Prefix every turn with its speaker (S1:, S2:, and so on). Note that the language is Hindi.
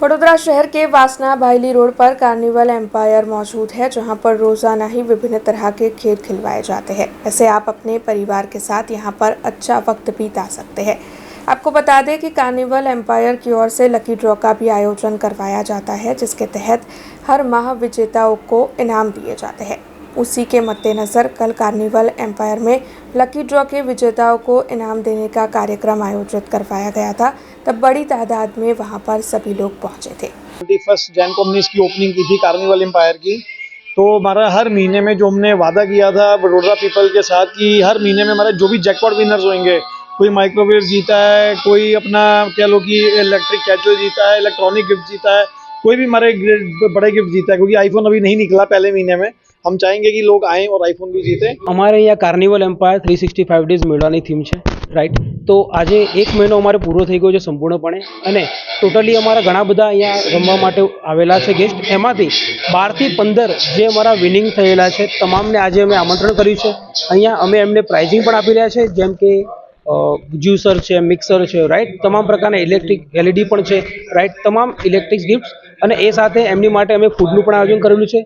S1: वडोदरा शहर के वासना भायली रोड पर कार्निवल एम्पायर मौजूद है, जहां पर रोजाना ही विभिन्न तरह के खेल खिलवाए जाते हैं। ऐसे आप अपने परिवार के साथ यहां पर अच्छा वक्त बिता सकते हैं। आपको बता दें कि कार्निवल एम्पायर की ओर से लकी ड्रॉ का भी आयोजन करवाया जाता है, जिसके तहत हर माह विजेताओं को इनाम दिए जाते हैं। उसी के मद्देनज़र कल कार्निवल एम्पायर में लकी ड्रॉ के विजेताओं को इनाम देने का कार्यक्रम आयोजित करवाया गया था। तब बड़ी तादाद में वहां पर सभी लोग पहुंचे थे।
S2: 21 जैन को हमने इसकी ओपनिंग की थी कार्निवल एम्पायर की। तो हमारा हर महीने में जो हमने वादा किया था वडोदरा पीपल के साथ कि हर महीने में हमारे जो भी जैकपॉट विनर्स होंगे, कोई माइक्रोवेव जीता है, कोई अपना कह लो कि इलेक्ट्रिक केटल जीता है, इलेक्ट्रॉनिक गिफ्ट जीता है, कोई भी हमारे बड़े गिफ्ट जीता है, क्योंकि आईफोन अभी नहीं निकला पहले महीने में। हम चाहेंगे कि लोग आएँ और आईफोन भी जीते।
S3: અમારે અહીંયા કાર્નિવલ એમ્પાયર 365 ડેઝ મેળાની થીમ છે, રાઈટ। તો આજે એક મહિનો અમારે પૂરો થઈ ગયો છે સંપૂર્ણપણે, અને ટોટલી અમારા ઘણા બધા અહીંયા રમવા માટે આવેલા છે ગેસ્ટ। એમાંથી 12 થી 15 જે અમારા વિનિંગ થયેલા છે તમામને આજે અમે આમંત્રણ કર્યું છે। અહીંયા અમે એમને પ્રાઇઝિંગ પણ આપી રહ્યા છે, જેમ કે જ્યુસર છે, મિક્સર છે, રાઈટ। તમામ પ્રકારના ઇલેક્ટ્રિક LED પણ છે, રાઈટ। તમામ ઇલેક્ટ્રિક ગિફ્ટ્સ, અને એ સાથે એમની માટે અમે ફૂડનું પણ આયોજન કરેલું છે।